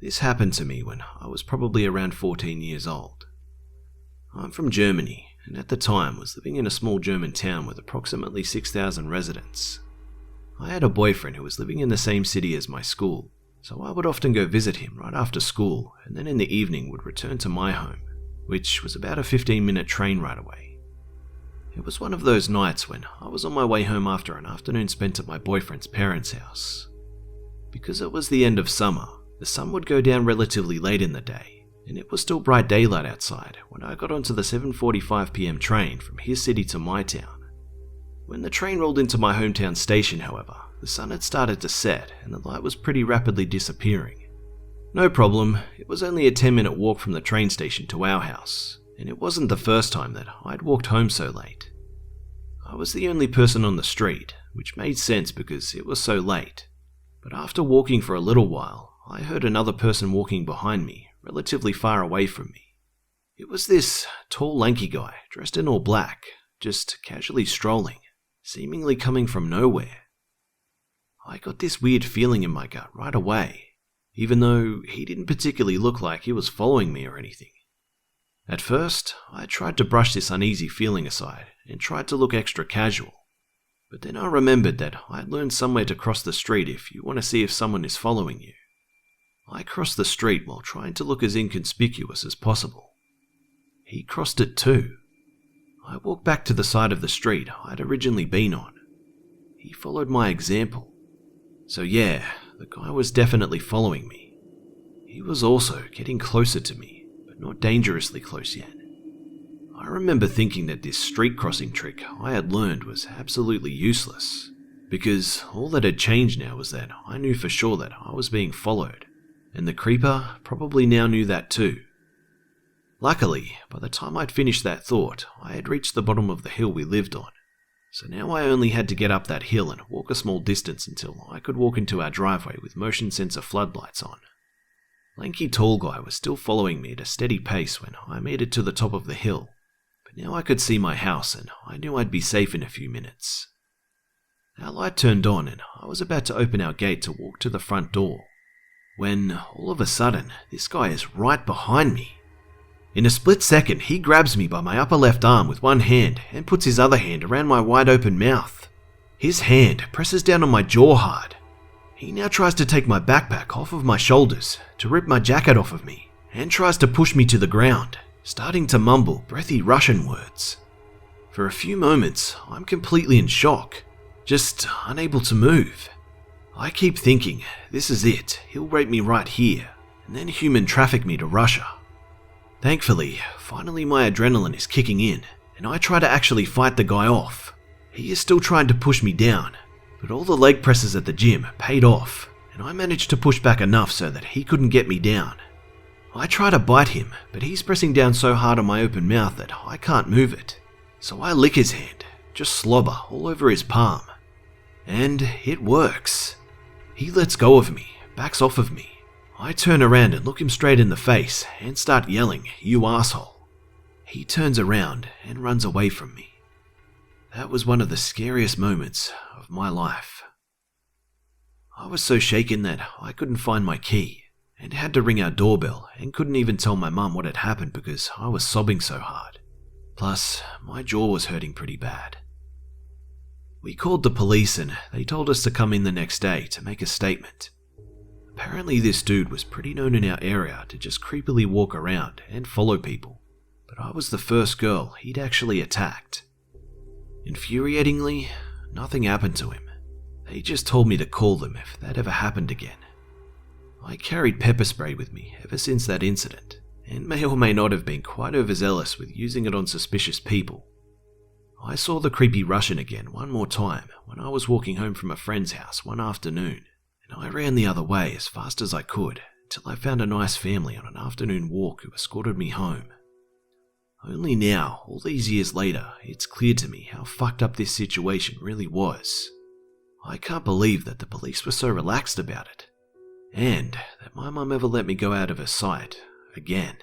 This happened to me when I was probably around 14 years old. I'm from Germany, and at the time was living in a small German town with approximately 6,000 residents. I had a boyfriend who was living in the same city as my school, so I would often go visit him right after school, and then in the evening would return to my home, which was about a 15-minute train ride away. It was one of those nights when I was on my way home after an afternoon spent at my boyfriend's parents' house. Because it was the end of summer, the sun would go down relatively late in the day, and it was still bright daylight outside when I got onto the 7:45 p.m. train from his city to my town. When the train rolled into my hometown station, however, the sun had started to set and the light was pretty rapidly disappearing. No problem, it was only a 10-minute walk from the train station to our house, and it wasn't the first time that I'd walked home so late. I was the only person on the street, which made sense because it was so late. But after walking for a little while, I heard another person walking behind me, relatively far away from me. It was this tall, lanky guy, dressed in all black, just casually strolling, seemingly coming from nowhere. I got this weird feeling in my gut right away, even though he didn't particularly look like he was following me or anything. At first, I tried to brush this uneasy feeling aside and tried to look extra casual. But then I remembered that I'd learned somewhere to cross the street if you want to see if someone is following you. I crossed the street while trying to look as inconspicuous as possible. He crossed it too. I walked back to the side of the street I'd originally been on. He followed my example. So yeah, the guy was definitely following me. He was also getting closer to me, but not dangerously close yet. I remember thinking that this street crossing trick I had learned was absolutely useless, because all that had changed now was that I knew for sure that I was being followed, and the creeper probably now knew that too. Luckily, by the time I'd finished that thought, I had reached the bottom of the hill we lived on, so now I only had to get up that hill and walk a small distance until I could walk into our driveway with motion sensor floodlights on. Lanky tall guy was still following me at a steady pace when I made it to the top of the hill. But now I could see my house and I knew I'd be safe in a few minutes. Our light turned on and I was about to open our gate to walk to the front door, when all of a sudden this guy is right behind me. In a split second he grabs me by my upper left arm with one hand and puts his other hand around my wide open mouth. His hand presses down on my jaw hard. He now tries to take my backpack off of my shoulders, to rip my jacket off of me, and tries to push me to the ground, starting to mumble breathy Russian words. For a few moments, I'm completely in shock, just unable to move. I keep thinking, this is it, he'll rape me right here, and then human traffic me to Russia. Thankfully, finally my adrenaline is kicking in, and I try to actually fight the guy off. He is still trying to push me down, but all the leg presses at the gym paid off, and I managed to push back enough so that he couldn't get me down. I try to bite him, but he's pressing down so hard on my open mouth that I can't move it. So I lick his hand, just slobber all over his palm. And it works. He lets go of me, backs off of me. I turn around and look him straight in the face and start yelling, "You asshole." He turns around and runs away from me. That was one of the scariest moments of my life. I was so shaken that I couldn't find my key and had to ring our doorbell and couldn't even tell my mum what had happened because I was sobbing so hard. Plus, my jaw was hurting pretty bad. We called the police and they told us to come in the next day to make a statement. Apparently this dude was pretty known in our area to just creepily walk around and follow people, but I was the first girl he'd actually attacked. Infuriatingly, nothing happened to him. They just told me to call them if that ever happened again. I carried pepper spray with me ever since that incident, and may or may not have been quite overzealous with using it on suspicious people. I saw the creepy Russian again one more time when I was walking home from a friend's house one afternoon, and I ran the other way as fast as I could till I found a nice family on an afternoon walk who escorted me home. Only now, all these years later, it's clear to me how fucked up this situation really was. I can't believe that the police were so relaxed about it, and that my mum ever let me go out of her sight again.